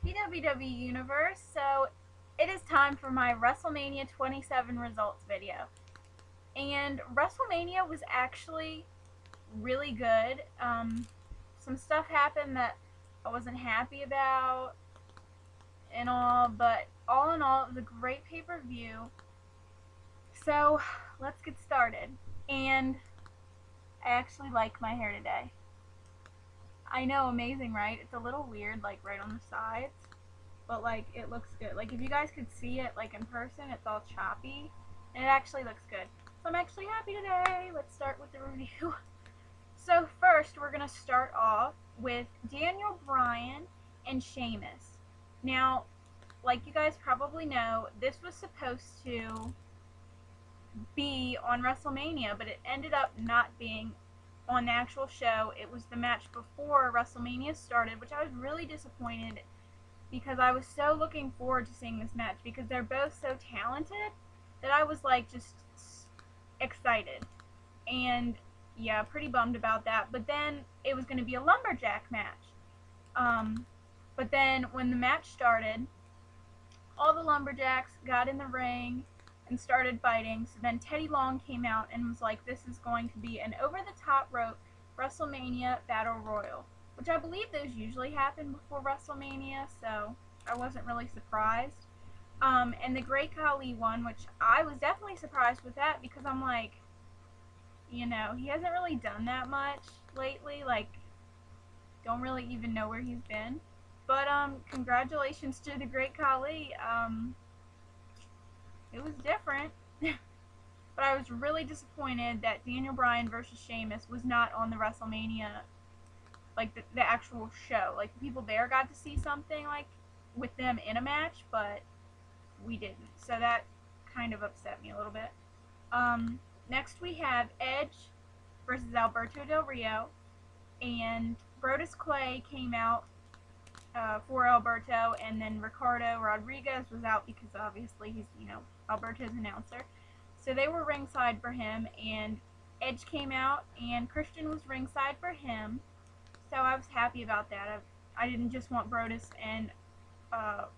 WWE Universe, so it is time for my WrestleMania 27 results video. And WrestleMania was actually really good. Some stuff happened that I wasn't happy about and all, but all in all, it was a great pay-per-view. So let's get started. And I actually like my hair today. I know, amazing, right? It's a little weird, like right on the sides. But like it looks good. Like if you guys could see it like in person, it's all choppy and it actually looks good. So I'm actually happy today. Let's start with the review. So first we're gonna start off with Daniel Bryan and Sheamus. Now, like you guys probably know, this was supposed to be on WrestleMania, but it ended up not being on the actual show. It was the match before WrestleMania started, which I was really disappointed because I was so looking forward to seeing this match because they're both so talented that I was like just excited. And yeah, pretty bummed about that. But then it was going to be a lumberjack match. But then when the match started, all the lumberjacks got in the ring and started fighting. So then Teddy Long came out and was like, this is going to be an over-the-top rope WrestleMania Battle Royal, which I believe those usually happen before WrestleMania, so I wasn't really surprised. And the Great Khali won, which I was definitely surprised with that because I'm like, you know, he hasn't really done that much lately. Like, don't really even know where he's been. But congratulations to the Great Khali. It was different. But I was really disappointed that Daniel Bryan versus Sheamus was not on the WrestleMania, like the actual show. Like the people there got to see something like with them in a match, but we didn't. So that kind of upset me a little bit. Next we have Edge versus Alberto Del Rio, and Brodus Clay came out for Alberto, and then Ricardo Rodriguez was out because obviously he's, you know, Alberto's announcer. So they were ringside for him, and Edge came out, and Christian was ringside for him. So I was happy about that. I didn't just want Brodus and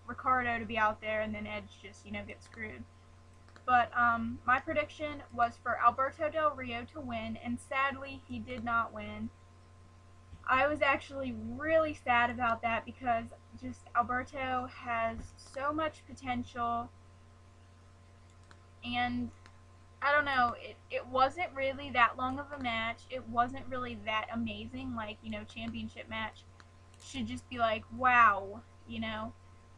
Ricardo to be out there and then Edge just, you know, get screwed. But my prediction was for Alberto Del Rio to win, and sadly he did not win. I was actually really sad about that because just Alberto has so much potential, and I don't know, it wasn't really that long of a match. It wasn't really that amazing. Like, you know, championship match should just be like, wow, you know.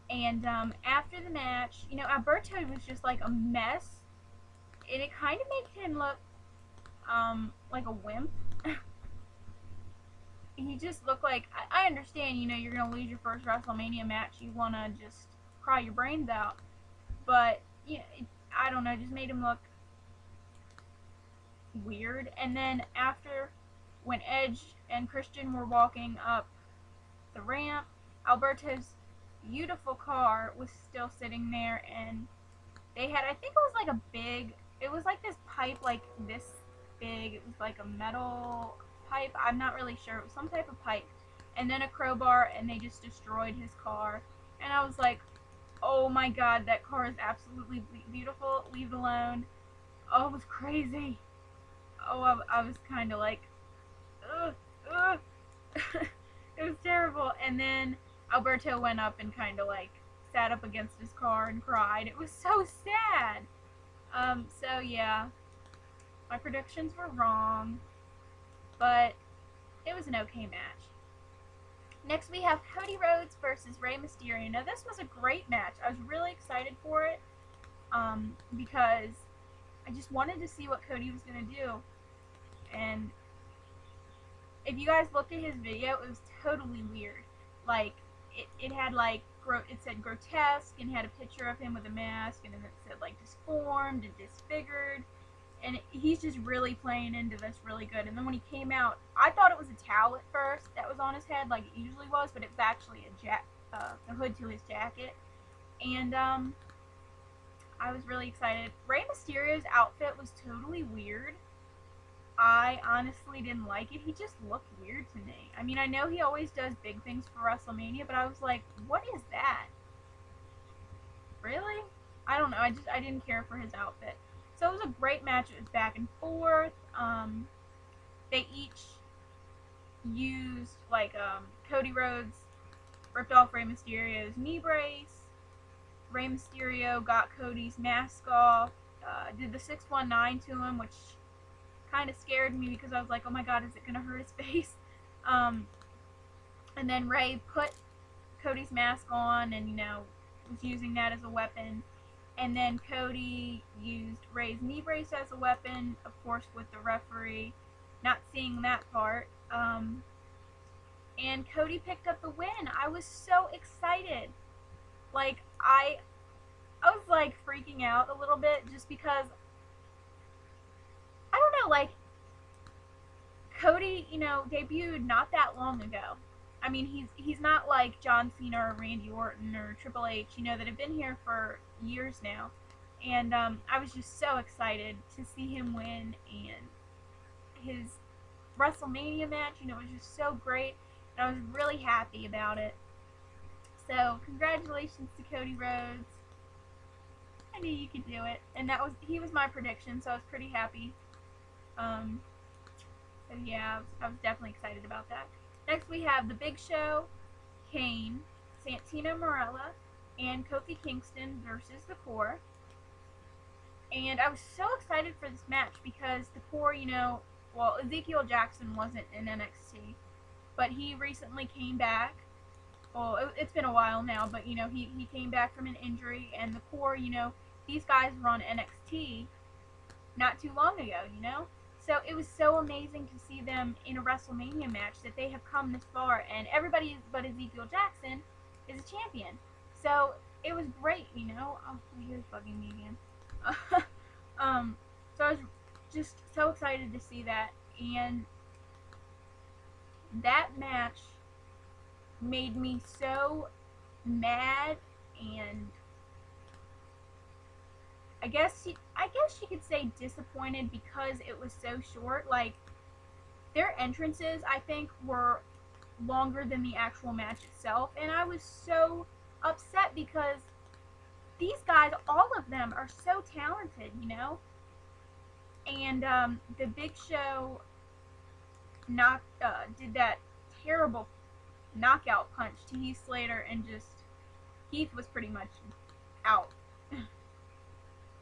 And after the match, you know, Alberto was just like a mess, and it kind of made him look like a wimp. He just looked like, I understand, you know, you're going to lose your first WrestleMania match. You want to just cry your brains out. But, you know, I don't know, just made him look weird. And then after, when Edge and Christian were walking up the ramp, Alberto's beautiful car was still sitting there, and they had, I think it was like a big, it was like this pipe like this big. It was like a metal pipe. I'm not really sure. It was some type of pipe. And then a crowbar, and they just destroyed his car. And I was like, oh my god, that car is absolutely beautiful. Leave it alone. Oh, it was crazy. Oh, I was kind of like, ugh, ugh. It was terrible. And then Alberto went up and kind of like sat up against his car and cried. It was so sad. So yeah, my predictions were wrong, but it was an okay match. Next we have Cody Rhodes versus Rey Mysterio. Now this was a great match. I was really excited for it, because I just wanted to see what Cody was going to do. And if you guys looked at his video, it was totally weird. Like, it had like, it said grotesque, and had a picture of him with a mask, and then it said like disformed and disfigured. And he's just really playing into this really good. And then when he came out, I thought it was a towel at first that was on his head, like it usually was, but it was actually a hood to his jacket. And I was really excited. Rey Mysterio's outfit was totally weird. I honestly didn't like it. He just looked weird to me. I mean, I know he always does big things for WrestleMania, but I was like, what is that? Really? I don't know. I didn't care for his outfit. So it was a great match. It was back and forth. They each used like Cody Rhodes ripped off Rey Mysterio's knee brace. Rey Mysterio got Cody's mask off. Did the 619 to him, which kind of scared me because I was like, oh my god, is it gonna hurt his face? And then Rey put Cody's mask on and was using that as a weapon. And then Cody used Rey's knee brace as a weapon, of course, with the referee not seeing that part. And Cody picked up the win. I was so excited. Like, I was like freaking out a little bit just because, I don't know, like, Cody, debuted not that long ago. I mean, he's not like John Cena or Randy Orton or Triple H, that have been here for years now. And I was just so excited to see him win, and his WrestleMania match, was just so great, and I was really happy about it. So, congratulations to Cody Rhodes. I knew you could do it, and he was my prediction, so I was pretty happy. So yeah, I was definitely excited about that. Next we have The Big Show, Kane, Santino Marella, and Kofi Kingston versus The Core. And I was so excited for this match because The Core, well, Ezekiel Jackson wasn't in NXT, but he recently came back. Well, it's been a while now, but, he came back from an injury, and The Core, these guys were on NXT not too long ago, So it was so amazing to see them in a WrestleMania match, that they have come this far, and everybody but Ezekiel Jackson is a champion. So it was great, Oh, my ear's bugging me again. So I was just so excited to see that, and that match made me so mad, and I guess you could say disappointed because it was so short. Like, their entrances, I think, were longer than the actual match itself, and I was so upset because these guys, all of them, are so talented, And the Big Show did that terrible knockout punch to Heath Slater, and just Heath was pretty much out.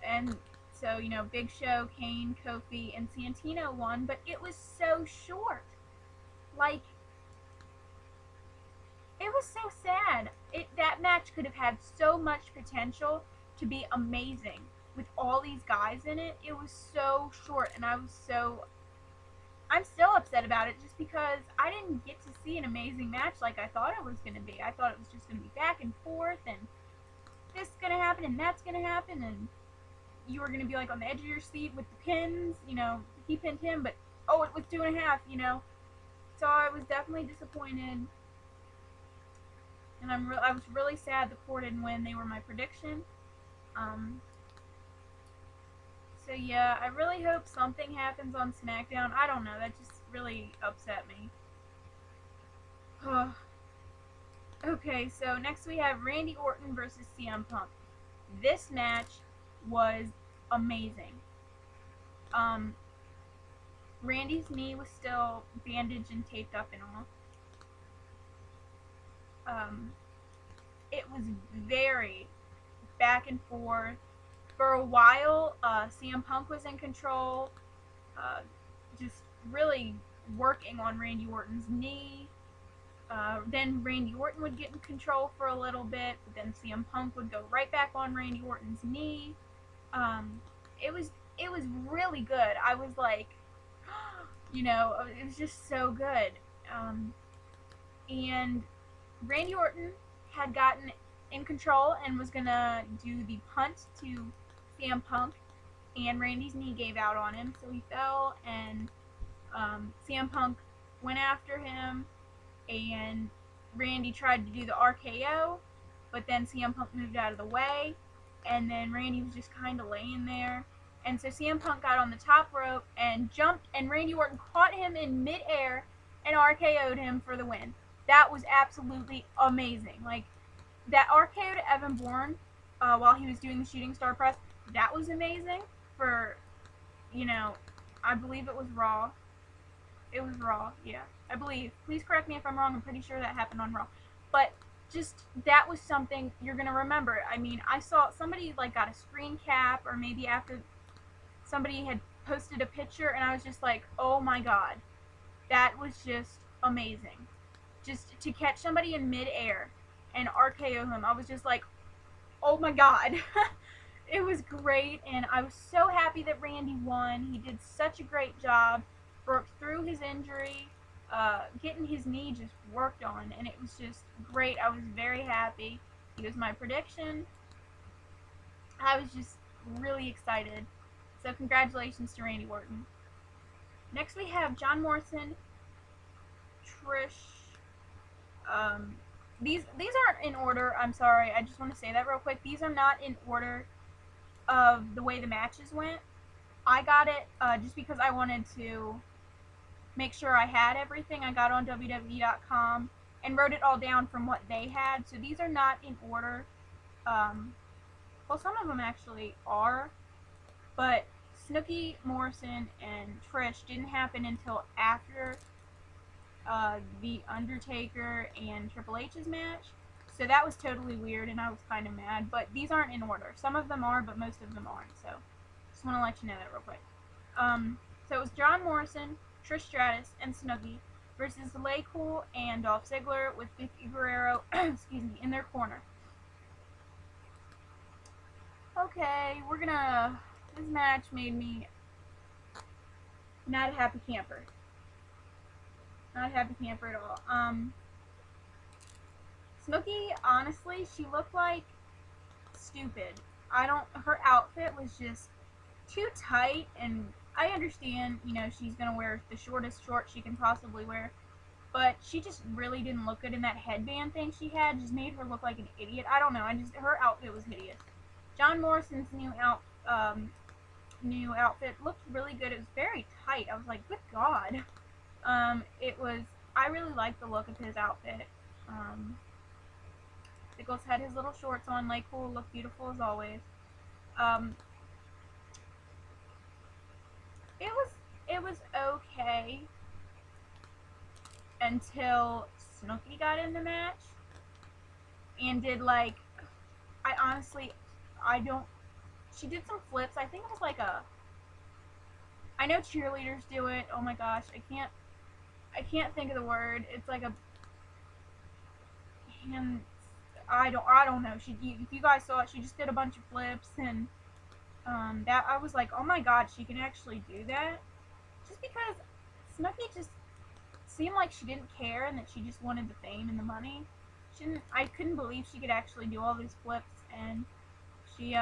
And so, Big Show, Kane, Kofi, and Santino won, but it was so short. Like, it was so sad. That match could have had so much potential to be amazing with all these guys in it. It was so short, and I'm still upset about it just because I didn't get to see an amazing match like I thought it was going to be. I thought it was just going to be back and forth, and this is going to happen, and that's going to happen, and you were going to be like on the edge of your seat with the pins. He pinned him, but oh, it was 2.5, So I was definitely disappointed, and I was really sad the Core didn't win. They were my prediction. So yeah, I really hope something happens on SmackDown. I don't know, that just really upset me. Okay, so next we have Randy Orton versus CM Punk. This match was amazing. Randy's knee was still bandaged and taped up and all. It was very back and forth. For a while, CM Punk was in control, just really working on Randy Orton's knee. Then Randy Orton would get in control for a little bit, but then CM Punk would go right back on Randy Orton's knee. It was really good. I was like, it was just so good. And Randy Orton had gotten in control and was gonna do the punt to CM Punk, and Randy's knee gave out on him, so he fell, and CM Punk went after him, and Randy tried to do the RKO, but then CM Punk moved out of the way, and then Randy was just kind of laying there, And so CM Punk got on the top rope and jumped, and Randy Orton caught him in midair and RKO'd him for the win. That was absolutely amazing. Like, that RKO to Evan Bourne while he was doing the shooting star press, that was amazing for, you know, I believe it was Raw. It was Raw, yeah. I believe. Please correct me if I'm wrong. I'm pretty sure that happened on Raw. But just, that was something you're going to remember. I mean, I saw somebody, like, got a screen cap, or maybe after somebody had posted a picture, and I was just like, oh my god. That was just amazing. Just to catch somebody in midair and RKO him, I was just like, oh my god. It was great, and I was so happy that Randy won. He did such a great job, broke through his injury, getting his knee just worked on, and it was just great. I was very happy. He was my prediction. I was just really excited. So congratulations to Randy Orton. Next we have John Morrison, Trish. These aren't in order. I'm sorry. I just want to say that real quick. These are not in order of the way the matches went. I got it just because I wanted to make sure I had everything. I got on WWE.com and wrote it all down from what they had. So these are not in order. Well, some of them actually are, but Snooki, Morrison, and Trish didn't happen until after The Undertaker and Triple H's match. So that was totally weird, and I was kind of mad. But these aren't in order. Some of them are, but most of them aren't. So just want to let you know that real quick. So it was John Morrison, Trish Stratus, and Snooki versus Lay Cool and Dolph Ziggler with Vicky Guerrero, excuse me, in their corner. Okay, this match made me not a happy camper. Not a happy camper at all. Snooki, honestly, she looked like stupid. Her outfit was just too tight, and I understand, she's gonna wear the shortest shorts she can possibly wear, but she just really didn't look good, in that headband thing she had just made her look like an idiot. I don't know, her outfit was hideous. John Morrison's new outfit looked really good. It was very tight. I was like, good God. I really liked the look of his outfit. Biggles had his little shorts on. Lay Cool looked beautiful as always. It was okay until Snooki got in the match and did she did some flips. I think it was I know cheerleaders do it. Oh my gosh, I can't think of the word. It's like I don't know. If you guys saw it, she just did a bunch of flips, and that I was like, oh my god, she can actually do that. Just because Snooki just seemed like she didn't care, and that she just wanted the fame and the money. I couldn't believe she could actually do all these flips, and she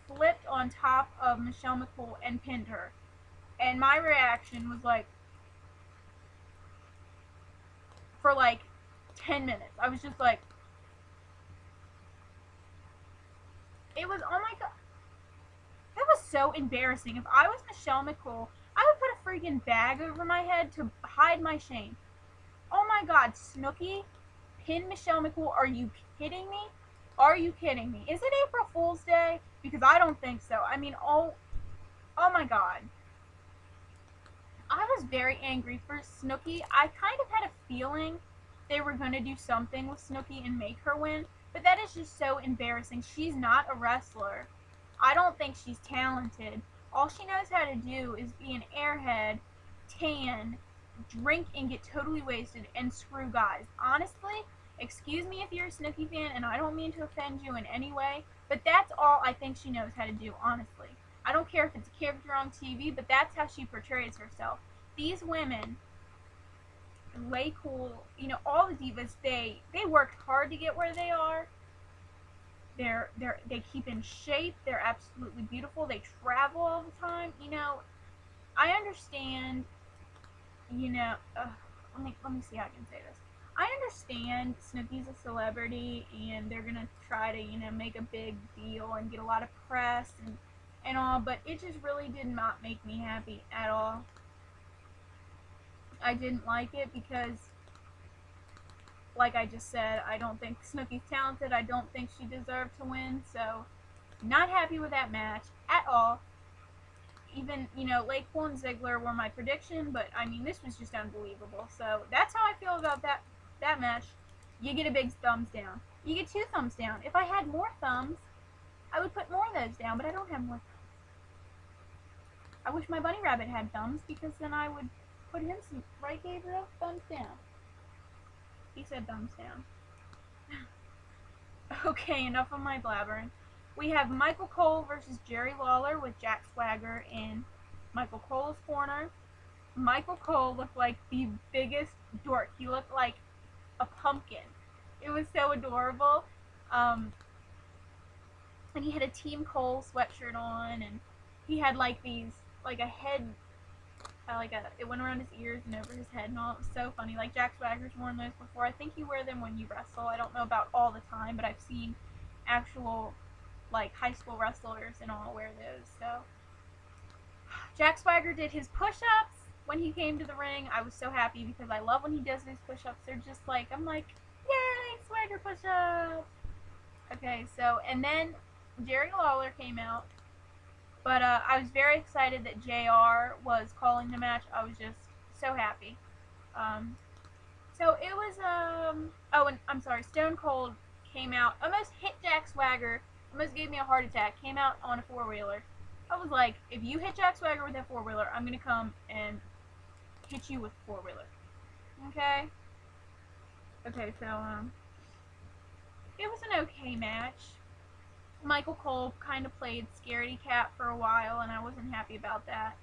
flipped on top of Michelle McCool and pinned her. And my reaction was for 10 minutes. I was just like, it was, oh my god, that was so embarrassing. If I was Michelle McCool, I would put a freaking bag over my head to hide my shame. Oh my god, Snooki pinned Michelle McCool. Are you kidding me? Are you kidding me? Is it April Fool's Day? Because I don't think so. I mean, oh my god. I was very angry for Snooki. I kind of had a feeling they were going to do something with Snooki and make her win, but that is just so embarrassing. She's not a wrestler. I don't think she's talented. All she knows how to do is be an airhead, tan, drink and get totally wasted, and screw guys. Honestly, excuse me if you're a Snooki fan, and I don't mean to offend you in any way, but that's all I think she knows how to do, honestly. I don't care if it's a character on TV, but that's how she portrays herself. These women, Lay Cool, all the divas, they worked hard to get where they are. They keep in shape. They're absolutely beautiful. They travel all the time. I understand. Let me see how I can say this. I understand Snooki's a celebrity, and they're gonna try to make a big deal and get a lot of press, and and all, but it just really did not make me happy at all. I didn't like it because, like I just said, I don't think Snooki's talented. I don't think she deserved to win, so not happy with that match at all. Even, you know, Claypool and Ziggler were my prediction, but I mean, this was just unbelievable. So that's how I feel about that match. You get a big thumbs down. You get 2 thumbs down. If I had more thumbs, I would put more of those down, but I don't have more thumbs. I wish my bunny rabbit had thumbs, because then I would put him some, right, Gabriel? Thumbs down. He said thumbs down. Okay, enough of my blabbering. We have Michael Cole versus Jerry Lawler with Jack Swagger in Michael Cole's corner. Michael Cole looked like the biggest dork. He looked like a pumpkin. It was so adorable. And he had a Team Cole sweatshirt on, and he had like these, like a head, it went around his ears and over his head and all. It was so funny. Like, Jack Swagger's worn those before. I think you wear them when you wrestle. I don't know about all the time, but I've seen actual, like, high school wrestlers and all wear those. So Jack Swagger did his push-ups when he came to the ring. I was so happy because I love when he does these push-ups. They're just like, I'm like, yay, Swagger push-ups. Okay, so, and then Jerry Lawler came out. But I was very excited that JR was calling the match. I was just so happy. So it was, oh, and I'm sorry, Stone Cold came out, almost hit Jack Swagger, almost gave me a heart attack, came out on a 4-wheeler. I was like, if you hit Jack Swagger with that 4-wheeler, I'm going to come and hit you with a 4-wheeler. Okay? Okay, so, it was an okay match. Michael Cole kind of played scaredy cat for a while, and I wasn't happy about that.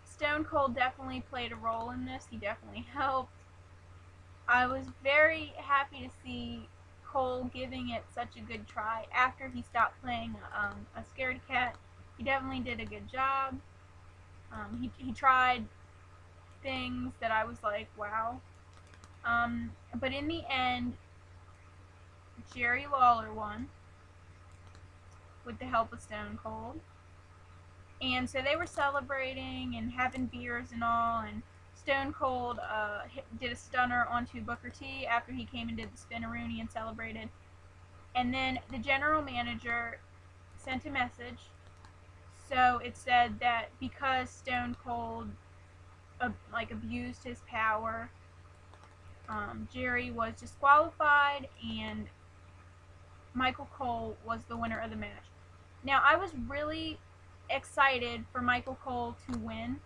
Stone Cold definitely played a role in this. He definitely helped. I was very happy to see Cole giving it such a good try after he stopped playing a scaredy cat. He definitely did a good job. He tried things that I was like, wow. But in the end, Jerry Lawler won with the help of Stone Cold. And so they were celebrating and having beers and all, and Stone Cold did a stunner onto Booker T after he came and did the spin-a-rooney and celebrated. And then the general manager sent a message. So it said that because Stone Cold abused his power, Jerry was disqualified, and Michael Cole was the winner of the match. Now, I was really excited for Michael Cole to win,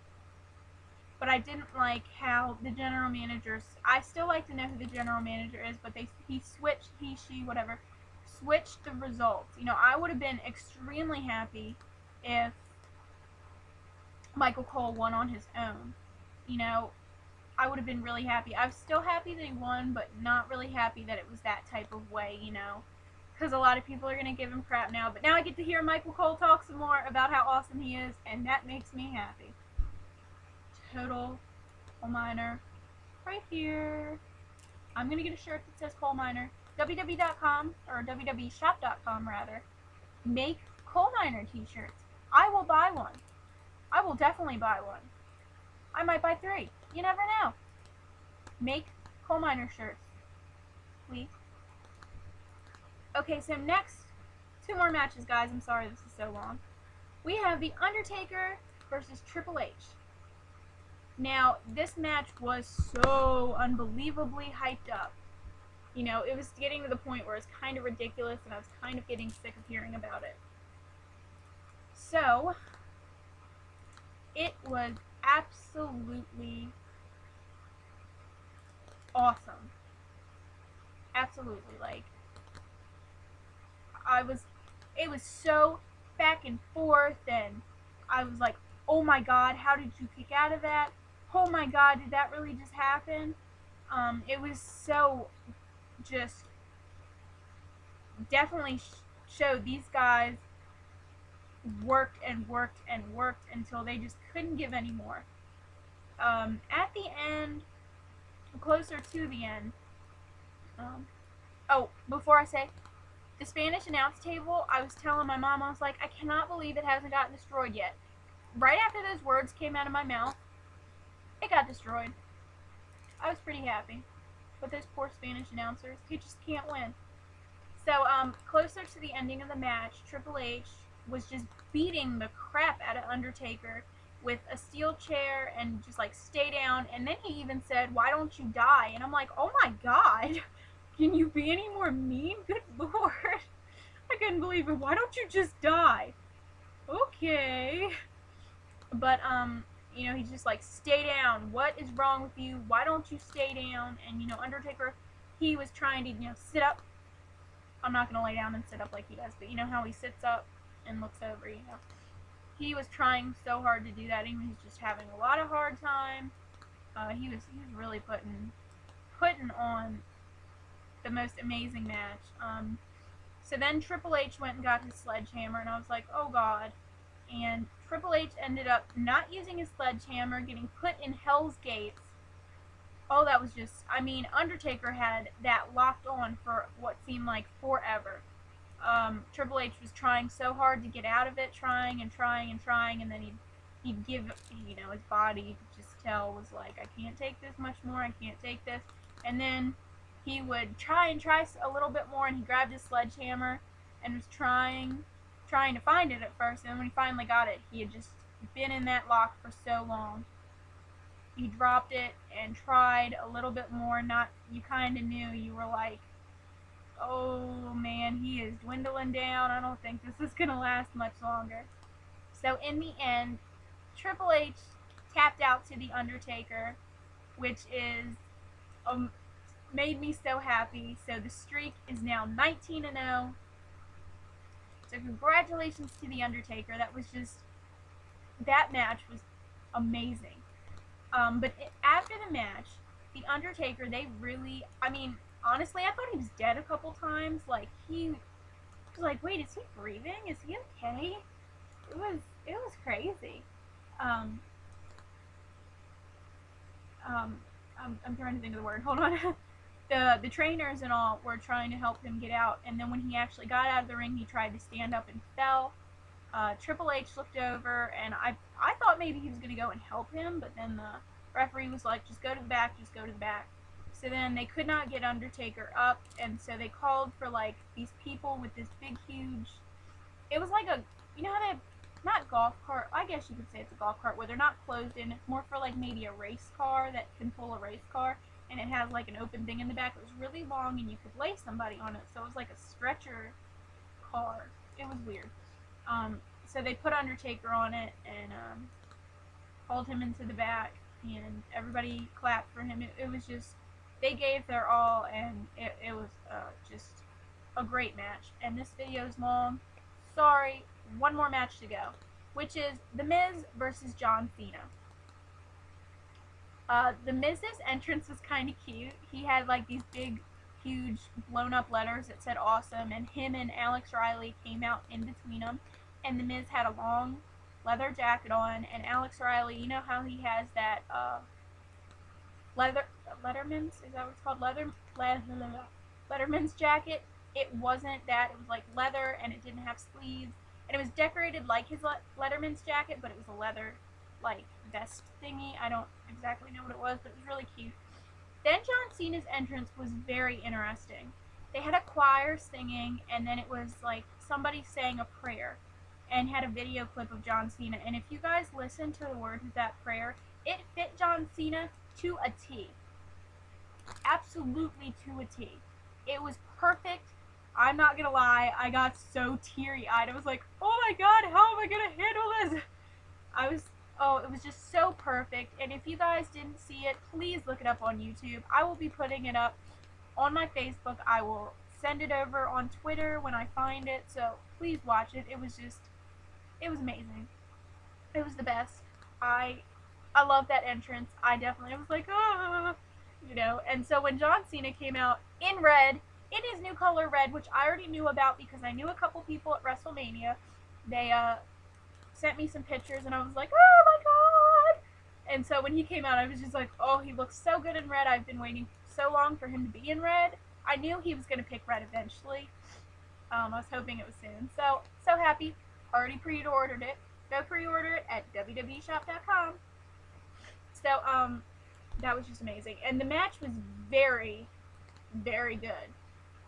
but I didn't like how the general managers, I still like to know who the general manager is, but he switched the results. You know, I would have been extremely happy if Michael Cole won on his own. You know, I would have been really happy. I was still happy that he won, but not really happy that it was that type of way, you know. Because a lot of people are going to give him crap now. But now I get to hear Michael Cole talk some more about how awesome he is, and that makes me happy. Total Coal Miner. Right here. I'm going to get a shirt that says Coal Miner. WWE.com, or WWEshop.com rather, make Coal Miner t-shirts. I will buy one. I will definitely buy one. I might buy 3. You never know. Make Coal Miner shirts. Please. Okay, so next, 2 more matches, guys. I'm sorry this is so long. We have The Undertaker versus Triple H. Now, this match was so unbelievably hyped up. You know, it was getting to the point where it's kind of ridiculous, and I was kind of getting sick of hearing about it. So, it was absolutely awesome. Absolutely, like, it was so back and forth, and I was like, oh my god, how did you kick out of that? Oh my god, did that really just happen? It was so just definitely showed these guys worked and worked and worked until they just couldn't give any more. At the end, closer to the end, oh, before I say, The Spanish announce table, I was telling my mom, I was like, I cannot believe it hasn't gotten destroyed yet. Right after those words came out of my mouth, it got destroyed. I was pretty happy. But those poor Spanish announcers, they just can't win. So, closer to the ending of the match, Triple H was just beating the crap out of Undertaker with a steel chair and just like, stay down. And then he even said, why don't you die? And I'm like, oh my god, can you be any more mean? Good lord. I couldn't believe it. Why don't you just die? Okay. But, you know, he's just like, stay down. What is wrong with you? Why don't you stay down? And, you know, Undertaker, he was trying to, you know, sit up. I'm not going to lay down and sit up like he does, but you know how he sits up and looks over, you know. He was trying so hard to do that. He was just having a lot of hard time. He was really putting on the most amazing match. So then Triple H went and got his sledgehammer, and I was like, oh god. And Triple H ended up not using his sledgehammer, getting put in Hell's Gates. Oh, that was just, I mean, Undertaker had that locked on for what seemed like forever. Triple H was trying so hard to get out of it, trying, and then he'd give, you know, his body, you could just tell, was like, I can't take this much more, I can't take this. And then he would try a little bit more, and he grabbed his sledgehammer and was trying to find it at first, and when he finally got it, he had just been in that lock for so long. He dropped it and tried a little bit more. You kind of knew, you were like, oh man, he is dwindling down. I don't think this is going to last much longer. So in the end, Triple H tapped out to The Undertaker, which is made me so happy. So the streak is now 19-0. So congratulations to The Undertaker. That match was amazing. But after the match, The Undertaker, I mean, honestly, I thought he was dead a couple times. Like, he was like, wait, is he breathing? Is he okay? It was crazy. I'm trying to think of the word. Hold on. The trainers and all were trying to help him get out, and then when he actually got out of the ring, he tried to stand up and fell. Triple H looked over, and I thought maybe he was going to go and help him, but then the referee was like, just go to the back, just go to the back. So then they could not get Undertaker up, and so they called for, like, these people with this big, huge, it was like a, you know how they have, not golf cart, I guess you could say it's a golf cart, where they're not closed in, it's more for, like, maybe a race car that can pull a race car, and it has, like, an open thing in the back. It was really long, and you could lay somebody on it, so it was like a stretcher car. It was weird. So they put Undertaker on it and hauled him into the back, and everybody clapped for him. It was just, they gave their all, and it was just a great match. And this video is long. Sorry, one more match to go, which is The Miz versus John Cena. The Miz's entrance was kind of cute. He had like these big, huge, blown up letters that said awesome, and him and Alex Riley came out in between them. And The Miz had a long leather jacket on, and Alex Riley, you know how he has that Letterman's, is that what it's called? Letterman's jacket. It wasn't that. It was like leather, and it didn't have sleeves, and it was decorated like his Letterman's jacket, but it was a leather like vest thingy. I don't exactly know what it was, but it was really cute. Then John Cena's entrance was very interesting. They had a choir singing, and then it was like somebody sang a prayer and had a video clip of John Cena. And if you guys listen to the words of that prayer, it fit John Cena to a T. Absolutely to a T. It was perfect. I'm not gonna lie, I got so teary-eyed. I was like, oh my god, how am I gonna handle this? It was just so perfect. And if you guys didn't see it, please look it up on YouTube. I will be putting it up on my Facebook. I will send it over on Twitter when I find it, so please watch it. It was amazing. It was the best. I love that entrance. I definitely was like, ah, you know. And so when John Cena came out in red, in his new color red, which I already knew about because I knew a couple people at WrestleMania, they sent me some pictures, and I was like, oh my god! And so when he came out, I was just like, oh, he looks so good in red. I've been waiting so long for him to be in red. I knew he was going to pick red eventually. I was hoping it was soon. So happy. Already pre-ordered it. Go pre-order it at www.shop.com. So, that was just amazing. And the match was very, very good.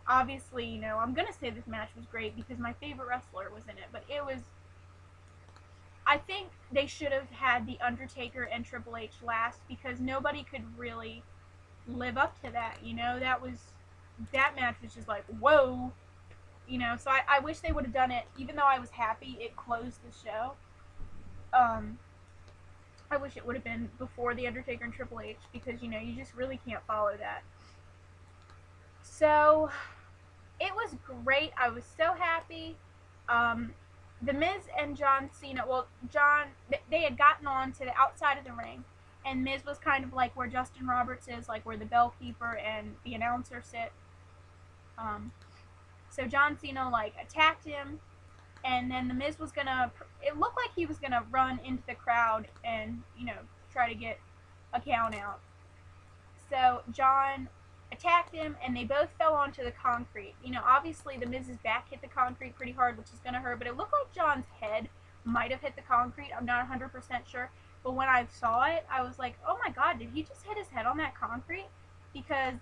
Obviously, you know, I'm going to say this match was great because my favorite wrestler was in it. But it was, I think they should have had The Undertaker and Triple H last because nobody could really live up to that, you know? That match was just like, whoa. You know, so I wish they would have done it, even though I was happy it closed the show. I wish it would have been before The Undertaker and Triple H because, you know, you just really can't follow that. So, it was great. I was so happy. The Miz and John Cena, well, they had gotten on to the outside of the ring, and Miz was kind of like where Justin Roberts is, like where the bellkeeper and the announcer sit. So John Cena, like, attacked him, and then the Miz was gonna, it looked like he was gonna run into the crowd and, you know, try to get a count out. So John attacked him, and they both fell onto the concrete. You know, obviously the Miz's back hit the concrete pretty hard, which is gonna hurt, but it looked like John's head might have hit the concrete. I'm not 100% sure, but when I saw it, I was like, oh my god, did he just hit his head on that concrete? Because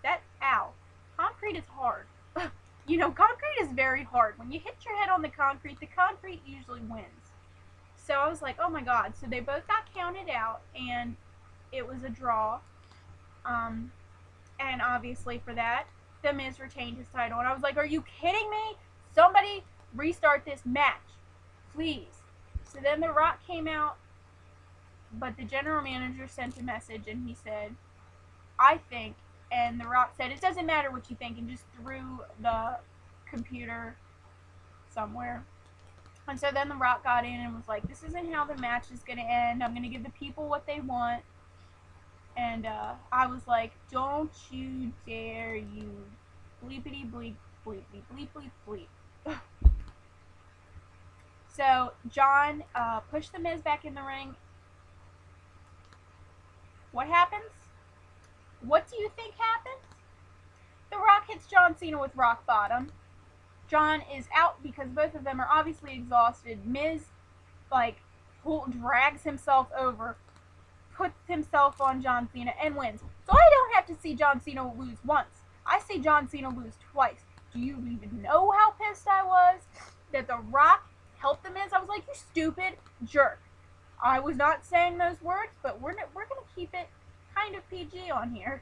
ow, concrete is hard. You know, concrete is very hard. When you hit your head on the concrete usually wins. So I was like, oh my god. So they both got counted out, and it was a draw. And obviously for that, The Miz retained his title. And I was like, are you kidding me? Somebody restart this match, please. So then The Rock came out, but the general manager sent a message, and he said, I think, and The Rock said, it doesn't matter what you think, and just threw the computer somewhere. And so then The Rock got in and was like, this isn't how the match is going to end. I'm going to give the people what they want. And I was like, don't you dare, you bleepity bleep, bleepity bleep, bleep, bleep. So John pushed The Miz back in the ring. What happens? What do you think happens? The Rock hits John Cena with rock bottom. John is out because both of them are obviously exhausted. Miz, like, drags himself over, puts himself on John Cena, and wins. So I don't have to see John Cena lose once. I see John Cena lose twice. Do you even know how pissed I was that The Rock helped The Miz? I was like, you stupid jerk. I was not saying those words, but we're going to keep it kind of PG on here.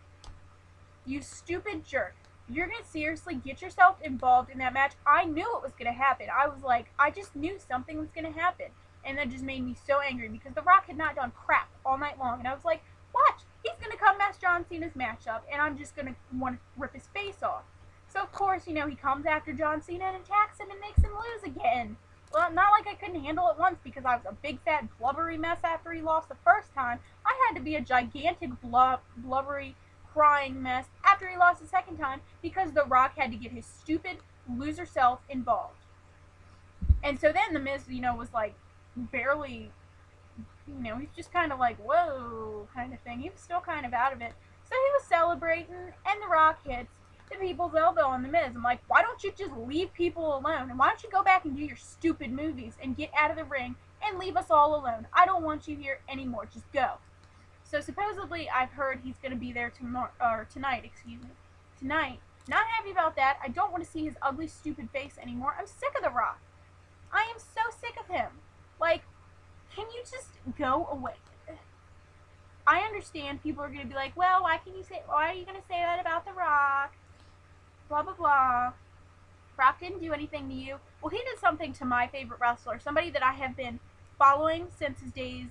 You stupid jerk. You're going to seriously get yourself involved in that match? I knew it was going to happen. I was like, I just knew something was going to happen. And that just made me so angry because The Rock had not done crap all night long. And I was like, watch, he's going to come mess John Cena's matchup, and I'm just going to want to rip his face off. So, of course, you know, he comes after John Cena and attacks him and makes him lose again. Well, not like I couldn't handle it once because I was a big fat blubbery mess after he lost the first time. I had to be a gigantic blubbery crying mess after he lost the second time because The Rock had to get his stupid loser self involved. And so then The Miz, you know, was like barely, you know, he's just kind of like, whoa, kind of thing. He was still kind of out of it. So he was celebrating, and The Rock hits the people's elbow on The Miz. I'm like, why don't you just leave people alone? And why don't you go back and do your stupid movies and get out of the ring and leave us all alone? I don't want you here anymore. Just go. So supposedly I've heard he's going to be there tonight, excuse me. Tonight. Not happy about that. I don't want to see his ugly, stupid face anymore. I'm sick of The Rock. I am so sick of him. Like, can you just go away? I understand people are going to be like, well, why are you going to say that about The Rock? Blah, blah, blah. Rock didn't do anything to you. Well, he did something to my favorite wrestler, somebody that I have been following since his days,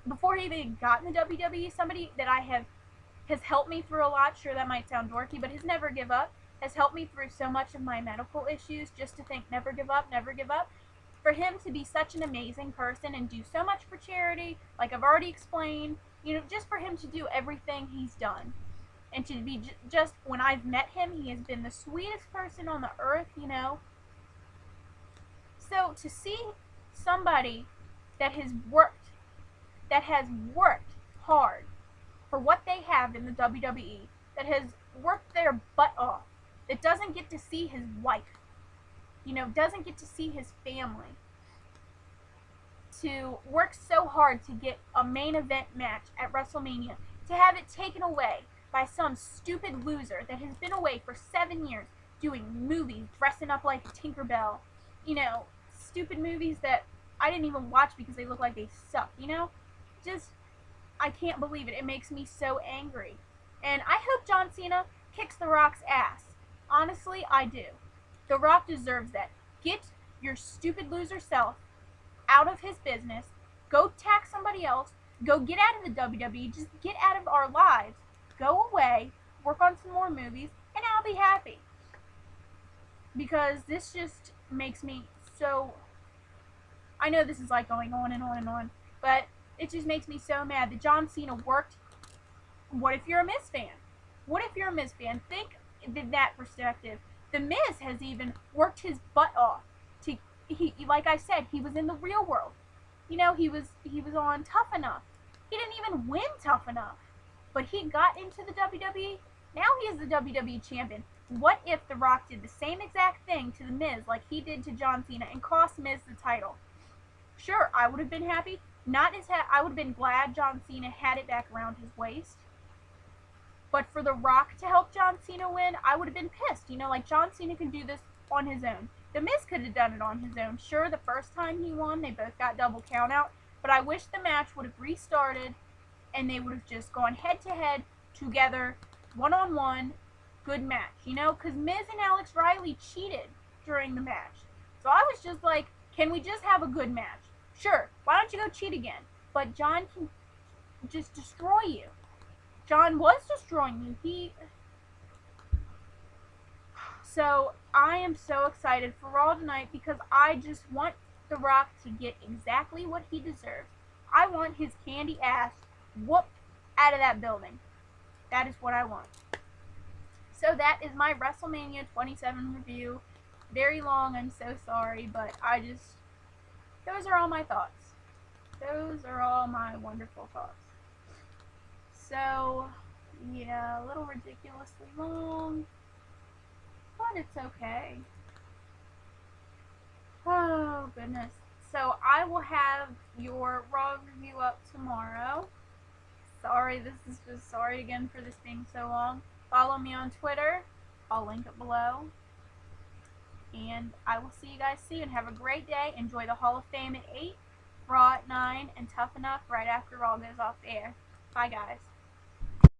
before he even got in the WWE, somebody that has helped me through a lot. Sure, that might sound dorky, but his Never Give Up has helped me through so much of my medical issues, just to think never give up, never give up. For him to be such an amazing person and do so much for charity, like I've already explained, you know, just for him to do everything he's done. And to be just, when I've met him, he has been the sweetest person on the earth, you know. So to see somebody that has worked hard for what they have in the WWE, that has worked their butt off, that doesn't get to see his wife, you know, doesn't get to see his family, to work so hard to get a main event match at WrestleMania, to have it taken away by some stupid loser that has been away for 7 years doing movies, dressing up like Tinkerbell, you know, stupid movies that I didn't even watch because they look like they suck, you know? Just, I can't believe it. It makes me so angry. And I hope John Cena kicks The Rock's ass. Honestly, I do. The Rock deserves that. Get your stupid loser self out of his business. Go tax somebody else. Go get out of the WWE. Just get out of our lives. Go away. Work on some more movies. And I'll be happy. Because this just makes me so... I know this is like going on and on and on. But it just makes me so mad that John Cena worked. What if you're a Miz fan? What if you're a Miz fan? Think in that perspective. The Miz has even worked his butt off to, like I said, he was in the real world. You know, he was on Tough Enough. He didn't even win Tough Enough, but he got into the WWE. Now he is the WWE champion. What if The Rock did the same exact thing to the Miz like he did to John Cena and cost Miz the title? Sure, I would have been happy. Not as I would have been glad John Cena had it back around his waist. But for The Rock to help John Cena win, I would have been pissed. You know, like, John Cena can do this on his own. The Miz could have done it on his own. Sure, the first time he won, they both got double count out. But I wish the match would have restarted and they would have just gone head-to-head together, one-on-one, good match. You know, because Miz and Alex Riley cheated during the match. So I was just like, can we just have a good match? Sure, why don't you go cheat again? But John can just destroy you. John was destroying you. So I am so excited for Raw tonight because I just want The Rock to get exactly what he deserves. I want his candy ass whooped out of that building. That is what I want. So that is my WrestleMania 27 review. Very long, I'm so sorry, but those are all my thoughts. Those are all my wonderful thoughts. So, yeah, a little ridiculously long, but it's okay. Oh, goodness. So, I will have your Raw review up tomorrow. Sorry, sorry again for this being so long. Follow me on Twitter. I'll link it below. And I will see you guys soon. Have a great day. Enjoy the Hall of Fame at 8, Raw at 9, and Tough Enough right after Raw goes off the air. Bye, guys.